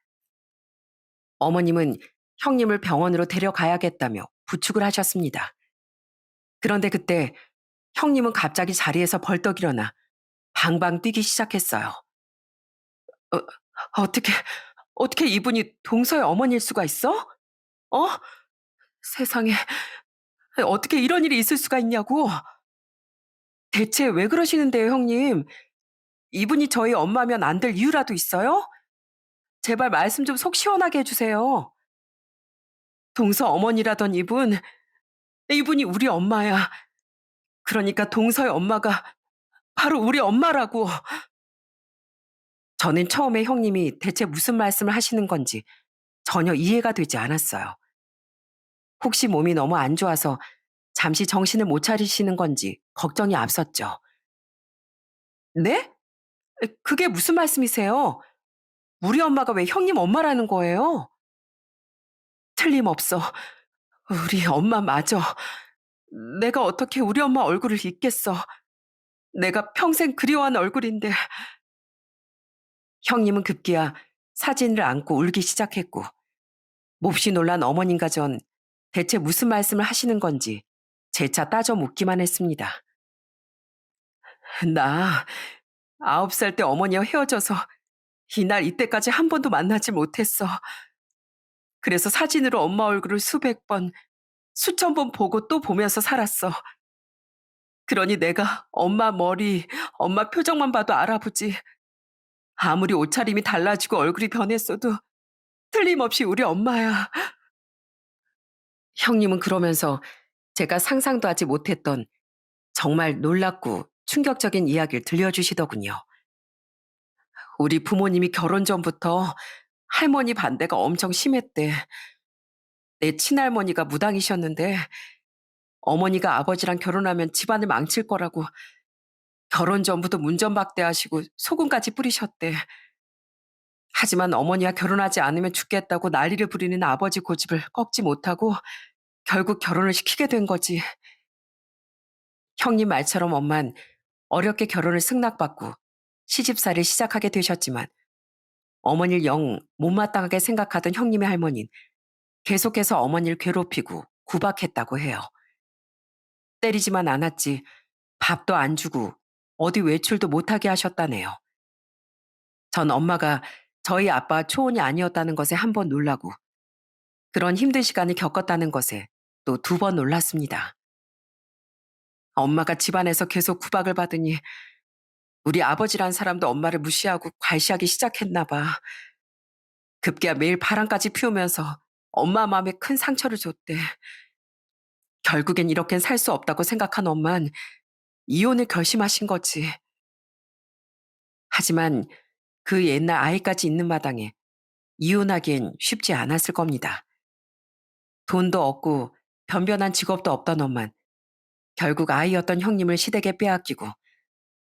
Speaker 1: 어머님은 형님을 병원으로 데려가야겠다며 부축을 하셨습니다. 그런데 그때 형님은 갑자기 자리에서 벌떡 일어나 방방 뛰기 시작했어요. 어, 어떻게, 어떻게 이분이 동서의 어머니일 수가 있어? 어? 세상에, 어떻게 이런 일이 있을 수가 있냐고? 대체 왜 그러시는데요, 형님? 이분이 저희 엄마면 안 될 이유라도 있어요? 제발 말씀 좀 속 시원하게 해주세요. 동서 어머니라던 이분이 우리 엄마야. 그러니까 동서의 엄마가 바로 우리 엄마라고. 저는 처음에 형님이 대체 무슨 말씀을 하시는 건지 전혀 이해가 되지 않았어요. 혹시 몸이 너무 안 좋아서 잠시 정신을 못 차리시는 건지 걱정이 앞섰죠. 네? 그게 무슨 말씀이세요? 우리 엄마가 왜 형님 엄마라는 거예요? 틀림없어. 우리 엄마 맞아. 내가 어떻게 우리 엄마 얼굴을 잊겠어. 내가 평생 그리워한 얼굴인데. 형님은 급기야 사진을 안고 울기 시작했고, 몹시 놀란 어머님과 전 대체 무슨 말씀을 하시는 건지 재차 따져 묻기만 했습니다. 나 9살 때 어머니와 헤어져서 이날 이때까지 한 번도 만나지 못했어. 그래서 사진으로 엄마 얼굴을 수백 번, 수천 번 보고 또 보면서 살았어. 그러니 내가 엄마 머리, 엄마 표정만 봐도 알아보지. 아무리 옷차림이 달라지고 얼굴이 변했어도 틀림없이 우리 엄마야. 형님은 그러면서 제가 상상도 하지 못했던 정말 놀랍고 충격적인 이야기를 들려주시더군요. 우리 부모님이 결혼 전부터 할머니 반대가 엄청 심했대. 내 친할머니가 무당이셨는데 어머니가 아버지랑 결혼하면 집안을 망칠 거라고 결혼 전부터 문전박대하시고 소금까지 뿌리셨대. 하지만 어머니와 결혼하지 않으면 죽겠다고 난리를 부리는 아버지 고집을 꺾지 못하고 결국 결혼을 시키게 된 거지. 형님 말처럼 엄만 어렵게 결혼을 승낙받고 시집살이를 시작하게 되셨지만 어머니를 영 못마땅하게 생각하던 형님의 할머니는 계속해서 어머니를 괴롭히고 구박했다고 해요. 때리지만 않았지 밥도 안 주고 어디 외출도 못하게 하셨다네요. 전 엄마가 저희 아빠 초혼이 아니었다는 것에 한 번 놀라고 그런 힘든 시간을 겪었다는 것에 또 두 번 놀랐습니다. 엄마가 집안에서 계속 구박을 받으니 우리 아버지란 사람도 엄마를 무시하고 괄시하기 시작했나 봐. 급기야 매일 바람까지 피우면서 엄마 마음에 큰 상처를 줬대. 결국엔 이렇게는 살 수 없다고 생각한 엄만 이혼을 결심하신 거지. 하지만 그 옛날 아이까지 있는 마당에 이혼하기엔 쉽지 않았을 겁니다. 돈도 없고 변변한 직업도 없던 엄만 결국 아이였던 형님을 시댁에 빼앗기고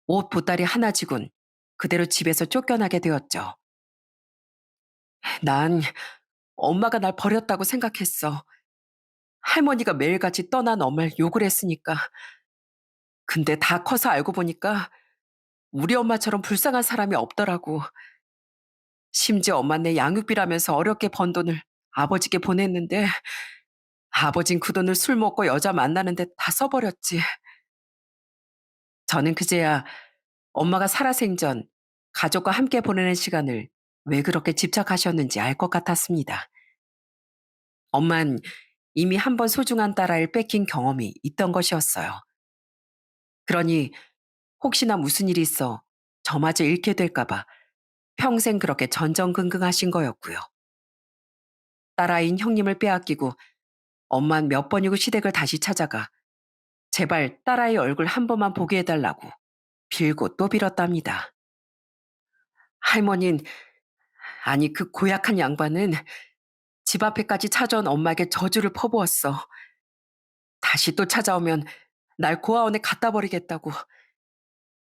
Speaker 1: 옷 보따리 하나 지곤 그대로 집에서 쫓겨나게 되었죠. 난 엄마가 날 버렸다고 생각했어. 할머니가 매일같이 떠난 엄마를 욕을 했으니까. 근데 다 커서 알고 보니까 우리 엄마처럼 불쌍한 사람이 없더라고. 심지어 엄마 내 양육비라면서 어렵게 번 돈을 아버지께 보냈는데 아버진 그 돈을 술 먹고 여자 만나는데 다 써버렸지. 저는 그제야 엄마가 살아생전 가족과 함께 보내는 시간을 왜 그렇게 집착하셨는지 알 것 같았습니다. 엄만 이미 한 번 소중한 딸아이를 뺏긴 경험이 있던 것이었어요. 그러니 혹시나 무슨 일이 있어 저마저 잃게 될까봐 평생 그렇게 전전긍긍하신 거였고요. 딸아이인 형님을 빼앗기고 엄만 몇 번이고 시댁을 다시 찾아가 제발 딸아이 얼굴 한 번만 보게 해달라고 빌고 또 빌었답니다. 할머닌, 아니 그 고약한 양반은 집 앞에까지 찾아온 엄마에게 저주를 퍼부었어. 다시 또 찾아오면 날 고아원에 갖다 버리겠다고.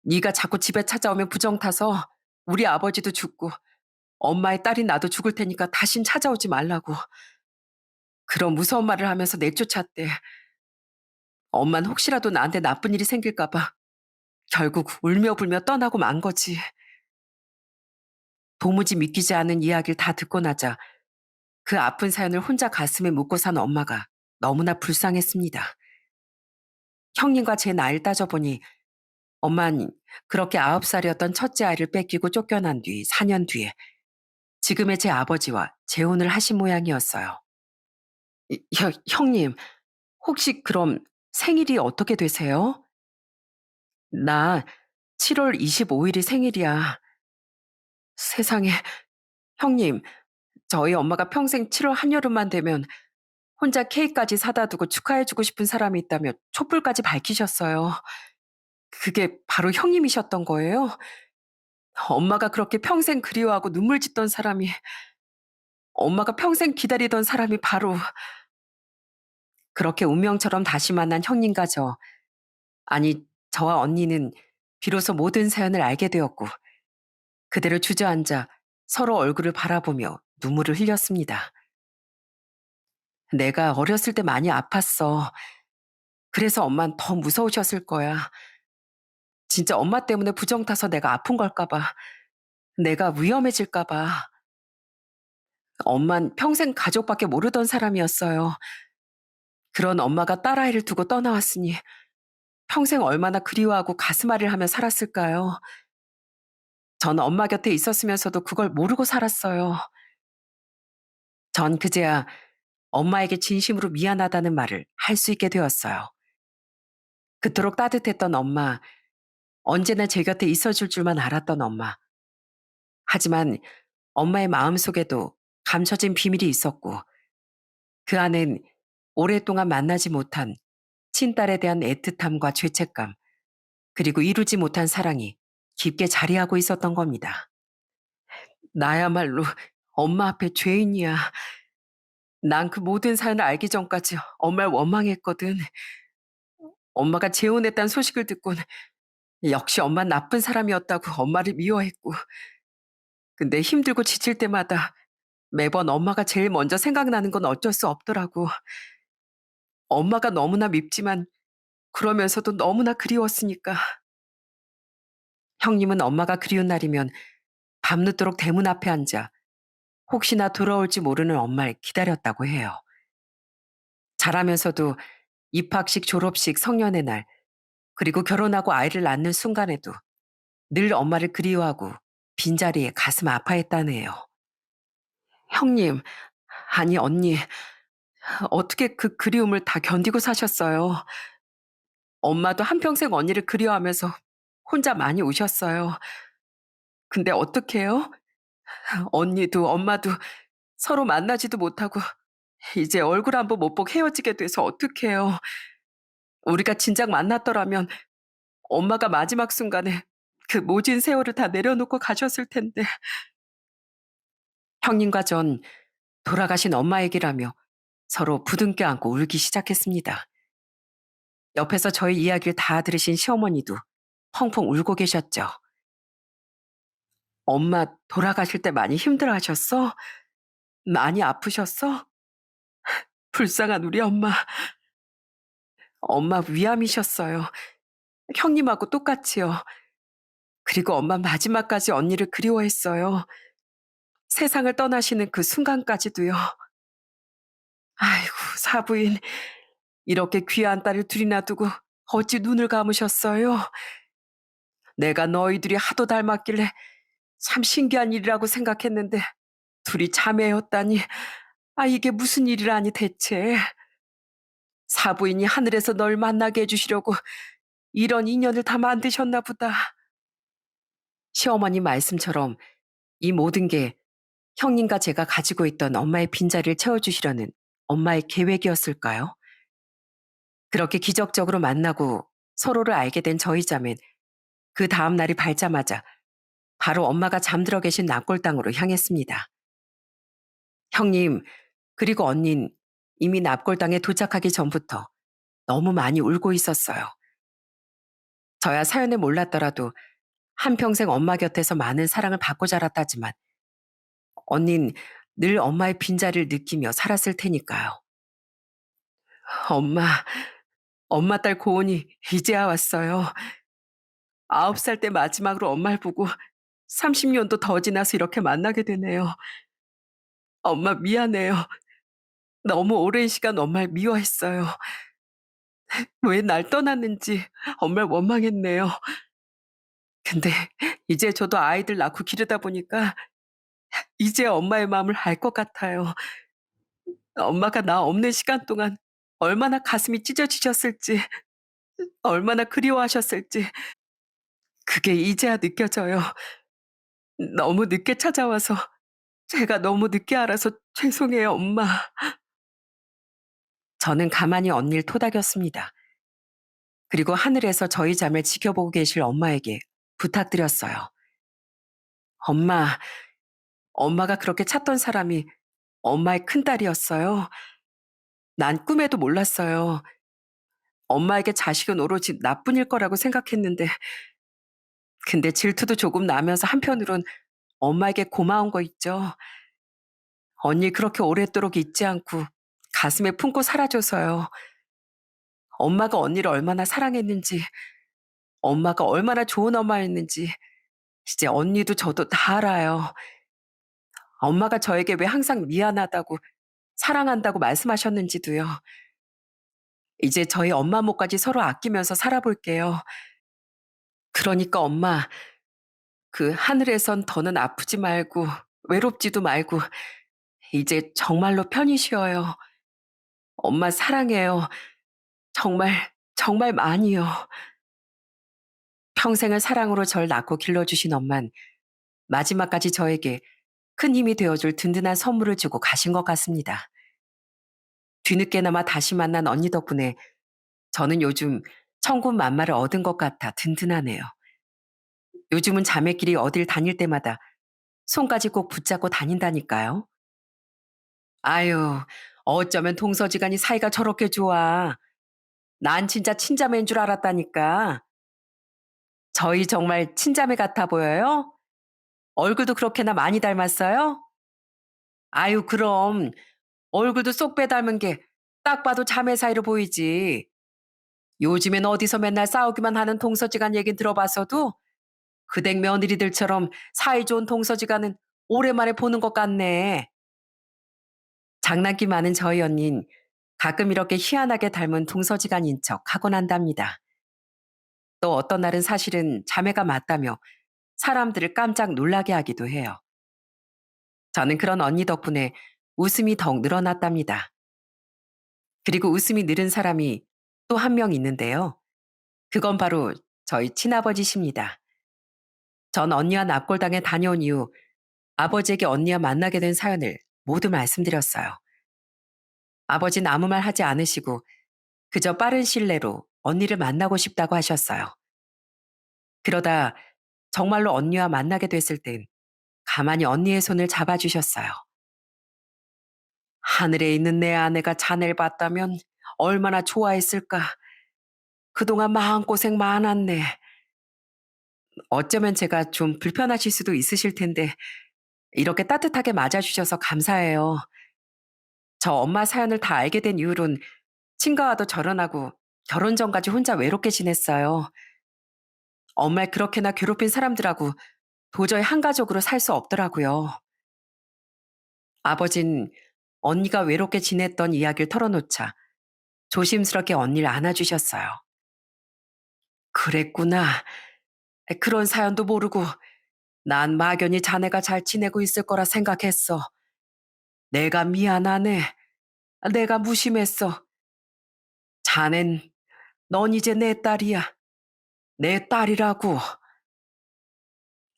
Speaker 1: 네가 자꾸 집에 찾아오면 부정 타서 우리 아버지도 죽고 엄마의 딸인 나도 죽을 테니까 다신 찾아오지 말라고. 그런 무서운 말을 하면서 내쫓았대. 엄만 혹시라도 나한테 나쁜 일이 생길까 봐 결국 울며 불며 떠나고 만 거지. 도무지 믿기지 않은 이야기를 다 듣고 나자 그 아픈 사연을 혼자 가슴에 묻고 산 엄마가 너무나 불쌍했습니다. 형님과 제 나이를 따져보니 엄마는 그렇게 9살이었던 첫째 아이를 뺏기고 쫓겨난 뒤 4년 뒤에 지금의 제 아버지와 재혼을 하신 모양이었어요. 형님, 혹시 그럼 생일이 어떻게 되세요? 나 7월 25일이 생일이야. 세상에, 형님, 저희 엄마가 평생 7월 한여름만 되면 혼자 케이크까지 사다 두고 축하해주고 싶은 사람이 있다며 촛불까지 밝히셨어요. 그게 바로 형님이셨던 거예요? 엄마가 그렇게 평생 그리워하고 눈물 짓던 사람이, 엄마가 평생 기다리던 사람이 바로 그렇게 운명처럼 다시 만난 형님과 아니, 저와 언니는 비로소 모든 사연을 알게 되었고, 그대로 주저앉아 서로 얼굴을 바라보며 눈물을 흘렸습니다. 내가 어렸을 때 많이 아팠어. 그래서 엄만 더 무서우셨을 거야. 진짜 엄마 때문에 부정 타서 내가 아픈 걸까 봐. 내가 위험해질까 봐. 엄만 평생 가족밖에 모르던 사람이었어요. 그런 엄마가 딸아이를 두고 떠나왔으니 평생 얼마나 그리워하고 가슴앓이를 하며 살았을까요? 전 엄마 곁에 있었으면서도 그걸 모르고 살았어요. 전 그제야 엄마에게 진심으로 미안하다는 말을 할 수 있게 되었어요. 그토록 따뜻했던 엄마, 언제나 제 곁에 있어줄 줄만 알았던 엄마. 하지만 엄마의 마음속에도 감춰진 비밀이 있었고, 그 안엔 오랫동안 만나지 못한 친딸에 대한 애틋함과 죄책감, 그리고 이루지 못한 사랑이 깊게 자리하고 있었던 겁니다. 나야말로 엄마 앞에 죄인이야. 난 그 모든 사연을 알기 전까지 엄마를 원망했거든. 엄마가 재혼했다는 소식을 듣곤 역시 엄마는 나쁜 사람이었다고 엄마를 미워했고, 근데 힘들고 지칠 때마다 매번 엄마가 제일 먼저 생각나는 건 어쩔 수 없더라고. 엄마가 너무나 밉지만 그러면서도 너무나 그리웠으니까. 형님은 엄마가 그리운 날이면 밤늦도록 대문 앞에 앉아 혹시나 돌아올지 모르는 엄마를 기다렸다고 해요. 자라면서도 입학식, 졸업식, 성년의 날, 그리고 결혼하고 아이를 낳는 순간에도 늘 엄마를 그리워하고 빈자리에 가슴 아파했다네요. 형님, 아니 언니, 어떻게 그 그리움을 다 견디고 사셨어요? 엄마도 한평생 언니를 그리워하면서 혼자 많이 우셨어요. 근데 어떡해요? 언니도 엄마도 서로 만나지도 못하고 이제 얼굴 한번 못 보고 헤어지게 돼서 어떡해요? 우리가 진작 만났더라면 엄마가 마지막 순간에 그 모진 세월을 다 내려놓고 가셨을 텐데. 형님과 전 돌아가신 엄마 얘기를 하며 서로 부둥켜 안고 울기 시작했습니다. 옆에서 저희 이야기를 다 들으신 시어머니도 펑펑 울고 계셨죠. 엄마 돌아가실 때 많이 힘들어 하셨어? 많이 아프셨어? 불쌍한 우리 엄마. 엄마 위암이셨어요. 형님하고 똑같이요. 그리고 엄마 마지막까지 언니를 그리워했어요. 세상을 떠나시는 그 순간까지도요. 아이고, 사부인. 이렇게 귀한 딸을 둘이나 두고 어찌 눈을 감으셨어요? 내가 너희들이 하도 닮았길래 참 신기한 일이라고 생각했는데 둘이 자매였다니. 아, 이게 무슨 일이라니 대체. 사부인이 하늘에서 널 만나게 해주시려고 이런 인연을 다 만드셨나 보다. 시어머니 말씀처럼 이 모든 게 형님과 제가 가지고 있던 엄마의 빈자리를 채워주시려는 엄마의 계획이었을까요? 그렇게 기적적으로 만나고 서로를 알게 된 저희 자매는 그 다음 날이 밝자마자 바로 엄마가 잠들어 계신 납골당으로 향했습니다. 형님, 그리고 언닌 이미 납골당에 도착하기 전부터 너무 많이 울고 있었어요. 저야 사연을 몰랐더라도 한평생 엄마 곁에서 많은 사랑을 받고 자랐다지만 언닌 늘 엄마의 빈자리를 느끼며 살았을 테니까요. 엄마, 엄마 딸 고은이 이제야 왔어요. 9살 때 마지막으로 엄마를 보고 30년도 더 지나서 이렇게 만나게 되네요. 엄마 미안해요. 너무 오랜 시간 엄마를 미워했어요. 왜 날 떠났는지 엄마를 원망했네요. 근데 이제 저도 아이들 낳고 기르다 보니까 이제 엄마의 마음을 알 것 같아요. 엄마가 나 없는 시간 동안 얼마나 가슴이 찢어지셨을지, 얼마나 그리워하셨을지, 그게 이제야 느껴져요. 너무 늦게 찾아와서 제가 너무 늦게 알아서 죄송해요, 엄마. 저는 가만히 언니를 토닥였습니다. 그리고 하늘에서 저희 잠을 지켜보고 계실 엄마에게 부탁드렸어요. 엄마, 엄마가 그렇게 찾던 사람이 엄마의 큰딸이었어요. 난 꿈에도 몰랐어요. 엄마에게 자식은 오로지 나쁜 일 거라고 생각했는데, 근데 질투도 조금 나면서 한편으론 엄마에게 고마운 거 있죠. 언니 그렇게 오랫도록 잊지 않고 가슴에 품고 살아줘서요. 엄마가 언니를 얼마나 사랑했는지, 엄마가 얼마나 좋은 엄마였는지, 이제 언니도 저도 다 알아요. 엄마가 저에게 왜 항상 미안하다고, 사랑한다고 말씀하셨는지도요. 이제 저희 엄마 몫까지 서로 아끼면서 살아볼게요. 그러니까 엄마, 그 하늘에선 더는 아프지 말고, 외롭지도 말고, 이제 정말로 편히 쉬어요. 엄마 사랑해요. 정말, 정말 많이요. 평생을 사랑으로 절 낳고 길러주신 엄만 마지막까지 저에게 큰 힘이 되어줄 든든한 선물을 주고 가신 것 같습니다. 뒤늦게나마 다시 만난 언니 덕분에 저는 요즘 천군만마를 얻은 것 같아 든든하네요. 요즘은 자매끼리 어딜 다닐 때마다 손까지 꼭 붙잡고 다닌다니까요. 아유, 어쩌면 동서지간이 사이가 저렇게 좋아. 난 진짜 친자매인 줄 알았다니까. 저희 정말 친자매 같아 보여요? 얼굴도 그렇게나 많이 닮았어요? 아유, 그럼 얼굴도 쏙 빼닮은 게 딱 봐도 자매 사이로 보이지. 요즘엔 어디서 맨날 싸우기만 하는 동서지간 얘긴 들어봤어도 그댁 며느리들처럼 사이좋은 동서지간은 오랜만에 보는 것 같네. 장난기 많은 저희 언닌 가끔 이렇게 희한하게 닮은 동서지간인 척 하곤 한답니다. 또 어떤 날은 사실은 자매가 맞다며 사람들을 깜짝 놀라게 하기도 해요. 저는 그런 언니 덕분에 웃음이 더욱 늘어났답니다. 그리고 웃음이 늘은 사람이 또 한 명 있는데요. 그건 바로 저희 친아버지십니다. 전 언니와 납골당에 다녀온 이후 아버지에게 언니와 만나게 된 사연을 모두 말씀드렸어요. 아버지는 아무 말 하지 않으시고 그저 빠른 시일 내로 언니를 만나고 싶다고 하셨어요. 그러다 정말로 언니와 만나게 됐을 땐 가만히 언니의 손을 잡아주셨어요. 하늘에 있는 내 아내가 자네를 봤다면 얼마나 좋아했을까. 그동안 마음고생 많았네. 어쩌면 제가 좀 불편하실 수도 있으실 텐데 이렇게 따뜻하게 맞아주셔서 감사해요. 저 엄마 사연을 다 알게 된 이후론 친가와도 절연하고 결혼 전까지 혼자 외롭게 지냈어요. 엄마를 그렇게나 괴롭힌 사람들하고 도저히 한 가족으로 살 수 없더라고요. 아버진 언니가 외롭게 지냈던 이야기를 털어놓자 조심스럽게 언니를 안아주셨어요. 그랬구나. 그런 사연도 모르고 난 막연히 자네가 잘 지내고 있을 거라 생각했어. 내가 미안하네. 내가 무심했어. 자넨, 넌 이제 내 딸이야. 내 딸이라고.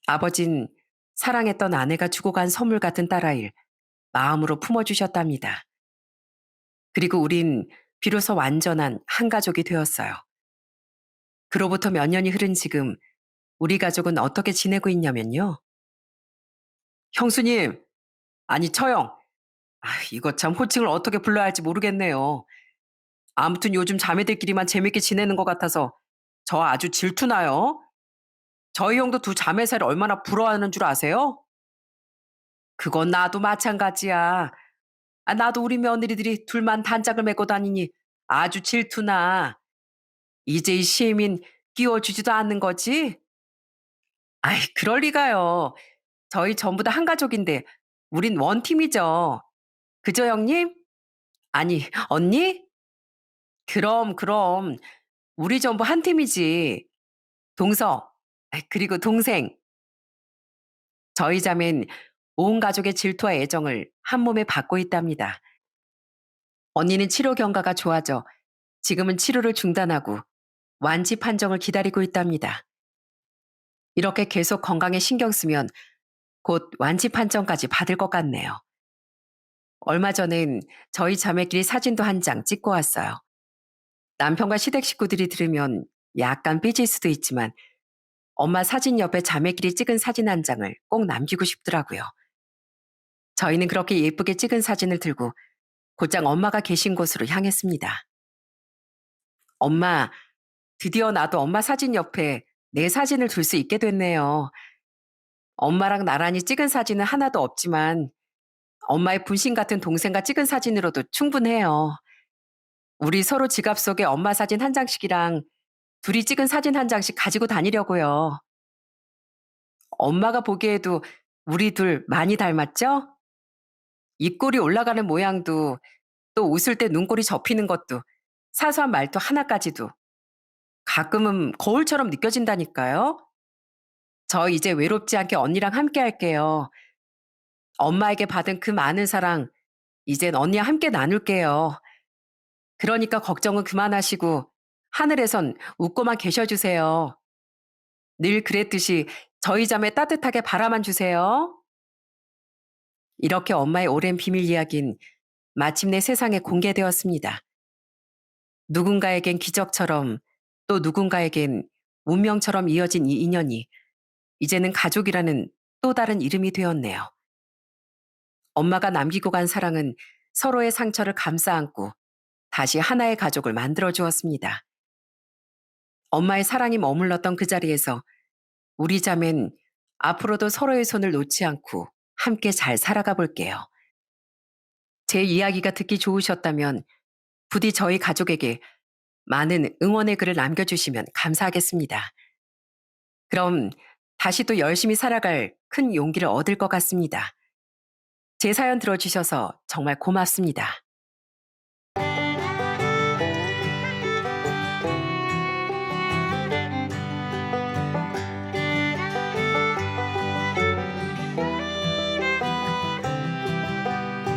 Speaker 1: 아버진 사랑했던 아내가 주고 간 선물 같은 딸아이를 마음으로 품어주셨답니다. 그리고 우린 비로소 완전한 한 가족이 되었어요. 그로부터 몇 년이 흐른 지금 우리 가족은 어떻게 지내고 있냐면요. 형수님, 아니 처형. 이거 참 호칭을 어떻게 불러야 할지 모르겠네요. 아무튼 요즘 자매들끼리만 재밌게 지내는 것 같아서 저 아주 질투나요. 저희 형도 두 자매 사이를 얼마나 부러워하는 줄 아세요? 그건 나도 마찬가지야. 나도 우리 며느리들이 둘만 단짝을 메고 다니니 아주 질투나. 이제 이 시민 끼워주지도 않는 거지? 아이, 그럴 리가요. 저희 전부 다 한 가족인데 우린 원팀이죠. 그죠, 형님? 아니, 언니? 그럼. 우리 전부 한 팀이지. 동서, 그리고 동생. 저희 자매는 온 가족의 질투와 애정을 한 몸에 받고 있답니다. 언니는 치료 경과가 좋아져 지금은 치료를 중단하고 완치 판정을 기다리고 있답니다. 이렇게 계속 건강에 신경 쓰면 곧 완치 판정까지 받을 것 같네요. 얼마 전엔 저희 자매끼리 사진도 한 장 찍고 왔어요. 남편과 시댁 식구들이 들으면 약간 삐질 수도 있지만 엄마 사진 옆에 자매끼리 찍은 사진 한 장을 꼭 남기고 싶더라고요. 저희는 그렇게 예쁘게 찍은 사진을 들고 곧장 엄마가 계신 곳으로 향했습니다. 엄마, 드디어 나도 엄마 사진 옆에 내 사진을 둘 수 있게 됐네요. 엄마랑 나란히 찍은 사진은 하나도 없지만 엄마의 분신 같은 동생과 찍은 사진으로도 충분해요. 우리 서로 지갑 속에 엄마 사진 한 장씩이랑 둘이 찍은 사진 한 장씩 가지고 다니려고요. 엄마가 보기에도 우리 둘 많이 닮았죠? 입꼬리 올라가는 모양도 또 웃을 때 눈꼬리 접히는 것도 사소한 말투 하나까지도 가끔은 거울처럼 느껴진다니까요. 저 이제 외롭지 않게 언니랑 함께 할게요. 엄마에게 받은 그 많은 사랑 이젠 언니와 함께 나눌게요. 그러니까 걱정은 그만하시고 하늘에선 웃고만 계셔 주세요. 늘 그랬듯이 저희 자매 따뜻하게 바라만 주세요. 이렇게 엄마의 오랜 비밀 이야기는 마침내 세상에 공개되었습니다. 누군가에겐 기적처럼 또 누군가에겐 운명처럼 이어진 이 인연이 이제는 가족이라는 또 다른 이름이 되었네요. 엄마가 남기고 간 사랑은 서로의 상처를 감싸 안고 다시 하나의 가족을 만들어 주었습니다. 엄마의 사랑이 머물렀던 그 자리에서 우리 자매는 앞으로도 서로의 손을 놓지 않고 함께 잘 살아가 볼게요. 제 이야기가 듣기 좋으셨다면 부디 저희 가족에게 많은 응원의 글을 남겨주시면 감사하겠습니다. 그럼 다시 또 열심히 살아갈 큰 용기를 얻을 것 같습니다. 제 사연 들어주셔서 정말 고맙습니다.